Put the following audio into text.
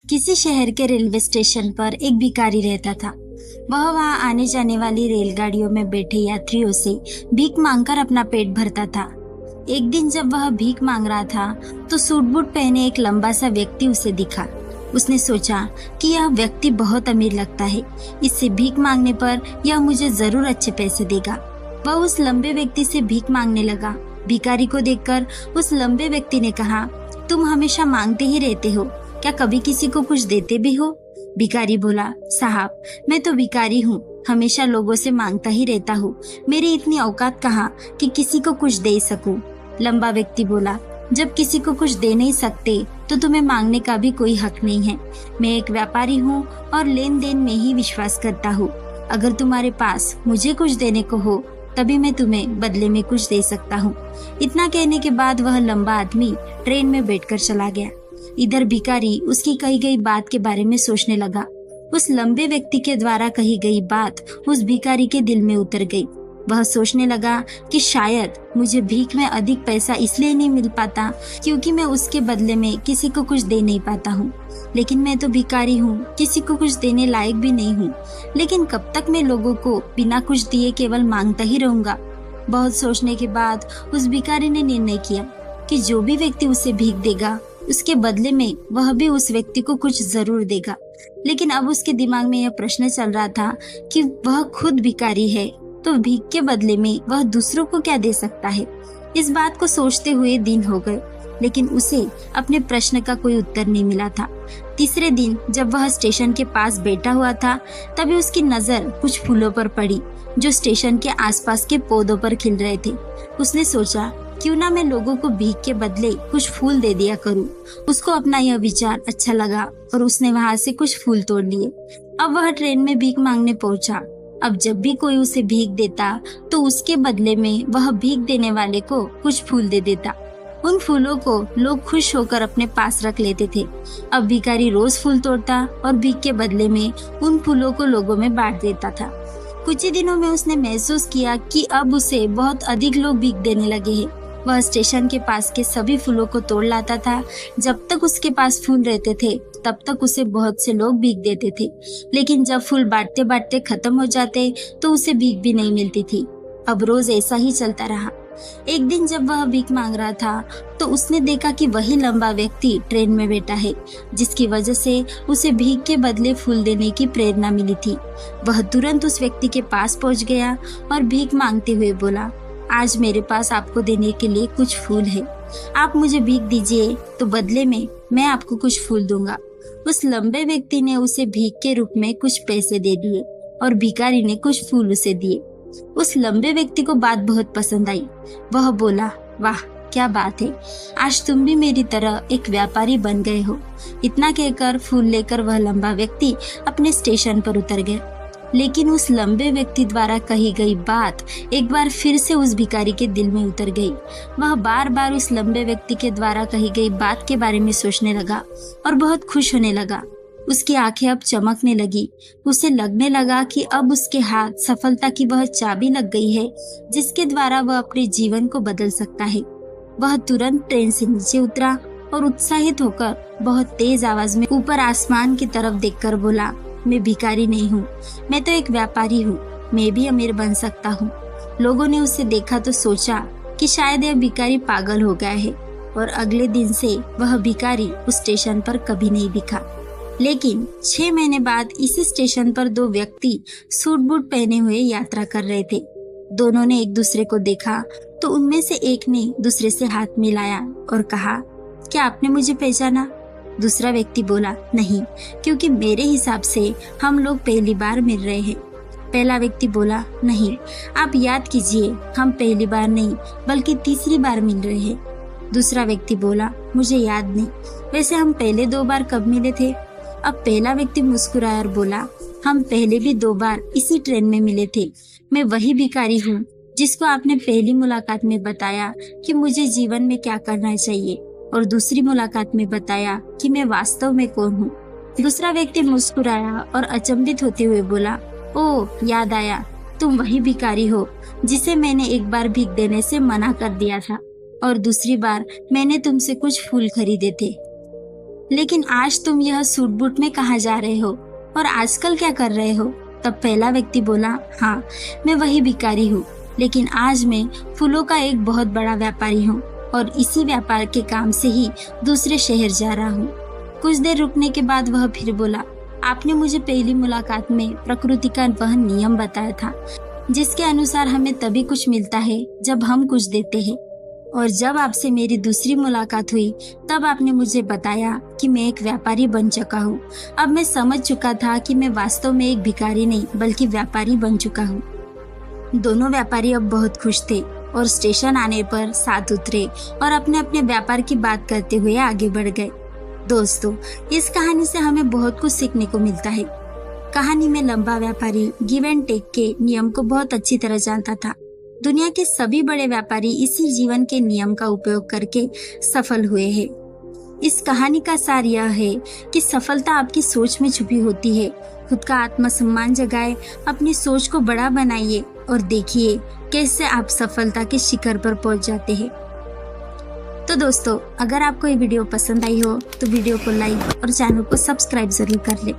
किसी शहर के रेलवे स्टेशन पर एक भिखारी रहता था। वह वहां आने जाने वाली रेलगाड़ियों में बैठे यात्रियों से भीख मांगकर अपना पेट भरता था। एक दिन जब वह भीख मांग रहा था तो सूट बूट पहने एक लंबा सा व्यक्ति उसे दिखा। उसने सोचा कि यह व्यक्ति बहुत अमीर लगता है, इससे भीख मांगने पर यह मुझे जरूर अच्छे पैसे देगा। वह उस लंबे व्यक्ति से भीख मांगने लगा। भिखारी को देखकर उस लंबे व्यक्ति ने कहा, तुम हमेशा मांगते ही रहते हो, क्या कभी किसी को कुछ देते भी हो? भिखारी बोला, साहब मैं तो भिखारी हूँ, हमेशा लोगों से मांगता ही रहता हूँ, मेरी इतनी औकात कहाँ कि किसी को कुछ दे सकूं। लंबा व्यक्ति बोला, जब किसी को कुछ दे नहीं सकते तो तुम्हें मांगने का भी कोई हक नहीं है। मैं एक व्यापारी हूँ और लेन देन में ही विश्वास करता हूँ। अगर तुम्हारे पास मुझे कुछ देने को हो तभी मैं तुम्हें बदले में कुछ दे सकता हूँ। इतना कहने के बाद वह लंबा आदमी ट्रेन में बैठकर चला गया। इधर भिखारी उसकी कही गई बात के बारे में सोचने लगा। उस लंबे व्यक्ति के द्वारा कही गई बात उस भिखारी के दिल में उतर गई। वह सोचने लगा कि शायद मुझे भीख में अधिक पैसा इसलिए नहीं मिल पाता क्योंकि मैं उसके बदले में किसी को कुछ दे नहीं पाता हूँ। लेकिन मैं तो भिखारी हूँ, किसी को कुछ देने लायक भी नहीं हूँ। लेकिन कब तक मैं लोगों को बिना कुछ दिए केवल मांगता ही रहूंगा। बहुत सोचने के बाद उस भिखारी ने निर्णय किया कि जो भी व्यक्ति उसे भीख देगा उसके बदले में वह भी उस व्यक्ति को कुछ जरूर देगा। लेकिन अब उसके दिमाग में यह प्रश्न चल रहा था कि वह खुद भिखारी है तो भीख के बदले में वह दूसरों को क्या दे सकता है। इस बात को सोचते हुए दिन हो गए, लेकिन उसे अपने प्रश्न का कोई उत्तर नहीं मिला था। तीसरे दिन जब वह स्टेशन के पास बैठा हुआ था तभी उसकी नजर कुछ फूलों पर पड़ी जो स्टेशन के आसपास के पौधों पर खिल रहे थे। उसने सोचा, क्यों ना मैं लोगों को भीख के बदले कुछ फूल दे दिया करूं। उसको अपना यह विचार अच्छा लगा और उसने वहां से कुछ फूल तोड़ लिए। अब वह ट्रेन में भीख मांगने पहुंचा। अब जब भी कोई उसे भीख देता तो उसके बदले में वह भीख देने वाले को कुछ फूल दे देता। उन फूलों को लोग खुश होकर अपने पास रख लेते थे। अब भिखारी रोज फूल तोड़ता और भीख के बदले में उन फूलों को लोगों में बांट देता था। कुछ ही दिनों में उसने महसूस किया कि अब उसे बहुत अधिक लोग भीख देने लगे हैं। वह स्टेशन के पास के सभी फूलों को तोड़ लाता था। जब तक उसके पास फूल रहते थे तब तक उसे बहुत से लोग भीख देते थे, लेकिन जब फूल बांटते बांटते खत्म हो जाते तो उसे भीख भी नहीं मिलती थी। अब रोज ऐसा ही चलता रहा। एक दिन जब वह भीख मांग रहा था तो उसने देखा कि वही लंबा व्यक्ति ट्रेन में बैठा है, जिसकी वजह से उसे भीख के बदले फूल देने की प्रेरणा मिली थी। वह तुरंत उस व्यक्ति के पास पहुंच गया और भीख मांगते हुए बोला, आज मेरे पास आपको देने के लिए कुछ फूल है, आप मुझे भीख दीजिए तो बदले में मैं आपको कुछ फूल दूंगा। उस लंबे व्यक्ति ने उसे भीख के रूप में कुछ पैसे दे दिए और भिखारी ने कुछ फूल उसे दिए। उस लंबे व्यक्ति को बात बहुत पसंद आई। वह बोला, वाह क्या बात है, आज तुम भी मेरी तरह एक व्यापारी बन गए हो। इतना कहकर फूल लेकर वह लंबा व्यक्ति अपने स्टेशन पर उतर गया। लेकिन उस लंबे व्यक्ति द्वारा कही गई बात एक बार फिर से उस भिखारी के दिल में उतर गई। वह बार बार उस लंबे व्यक्ति के द्वारा कही गई बात के बारे में सोचने लगा और बहुत खुश होने लगा। उसकी आंखें अब चमकने लगी। उसे लगने लगा कि अब उसके हाथ सफलता की वह चाबी लग गई है जिसके द्वारा वह अपने जीवन को बदल सकता है। वह तुरंत ट्रेन से नीचे उतरा और उत्साहित होकर बहुत तेज आवाज में ऊपर आसमान की तरफ देखकर बोला, मैं भिखारी नहीं हूँ, मैं तो एक व्यापारी हूँ, मैं भी अमीर बन सकता हूँ। लोगों ने उसे देखा तो सोचा कि शायद यह भिखारी पागल हो गया है और अगले दिन से वह भिखारी उस स्टेशन पर कभी नहीं दिखा। लेकिन 6 महीने बाद इसी स्टेशन पर 2 व्यक्ति सूट बूट पहने हुए यात्रा कर रहे थे। दोनों ने एक दूसरे को देखा तो उनमें से एक ने दूसरे से हाथ मिलाया और कहा, क्या आपने मुझे पहचाना? दूसरा व्यक्ति बोला, नहीं, क्योंकि मेरे हिसाब से हम लोग पहली बार मिल रहे हैं। पहला व्यक्ति बोला, नहीं, आप याद कीजिए, हम पहली बार नहीं बल्कि तीसरी बार मिल रहे हैं। दूसरा व्यक्ति बोला, मुझे याद नहीं, वैसे हम पहले 2 बार कब मिले थे? अब पहला व्यक्ति मुस्कुराया और बोला, हम पहले भी 2 बार इसी ट्रेन में मिले थे। मैं वही भिखारी हूँ जिसको आपने पहली मुलाकात में बताया कि मुझे जीवन में क्या करना चाहिए और दूसरी मुलाकात में बताया कि मैं वास्तव में कौन हूँ। दूसरा व्यक्ति मुस्कुराया और अचंभित होते हुए बोला, ओह याद आया, तुम वही भिखारी हो जिसे मैंने एक बार भीख देने से मना कर दिया था और दूसरी बार मैंने तुमसे कुछ फूल खरीदे थे। लेकिन आज तुम यह सूट बूट में कहाँ जा रहे हो और आजकल क्या कर रहे हो? तब पहला व्यक्ति बोला, हाँ, मैं वही भिखारी हूँ, लेकिन आज मैं फूलों का एक बहुत बड़ा व्यापारी हूँ और इसी व्यापार के काम से ही दूसरे शहर जा रहा हूँ। कुछ देर रुकने के बाद वह फिर बोला, आपने मुझे पहली मुलाकात में प्रकृति का वह नियम बताया था जिसके अनुसार हमें तभी कुछ मिलता है जब हम कुछ देते हैं, और जब आपसे मेरी दूसरी मुलाकात हुई तब आपने मुझे बताया कि मैं एक व्यापारी बन चुका हूँ। अब मैं समझ चुका था कि मैं वास्तव में एक भिखारी नहीं बल्कि व्यापारी बन चुका हूँ। दोनों व्यापारी अब बहुत खुश थे और स्टेशन आने पर साथ उतरे और अपने अपने व्यापार की बात करते हुए आगे बढ़ गए। दोस्तों, इस कहानी से हमें बहुत कुछ सीखने को मिलता है। कहानी में लंबा व्यापारी गिव एंड टेक के नियम को बहुत अच्छी तरह जानता था। दुनिया के सभी बड़े व्यापारी इसी जीवन के नियम का उपयोग करके सफल हुए हैं। इस कहानी का सार यह है कि सफलता आपकी सोच में छुपी होती है। खुद का आत्मसम्मान जगाए, अपनी सोच को बड़ा बनाइए और देखिए कैसे आप सफलता के शिखर पर पहुंच जाते हैं। तो दोस्तों, अगर आपको ये वीडियो पसंद आई हो तो वीडियो को लाइक और चैनल को सब्सक्राइब जरूर कर ले।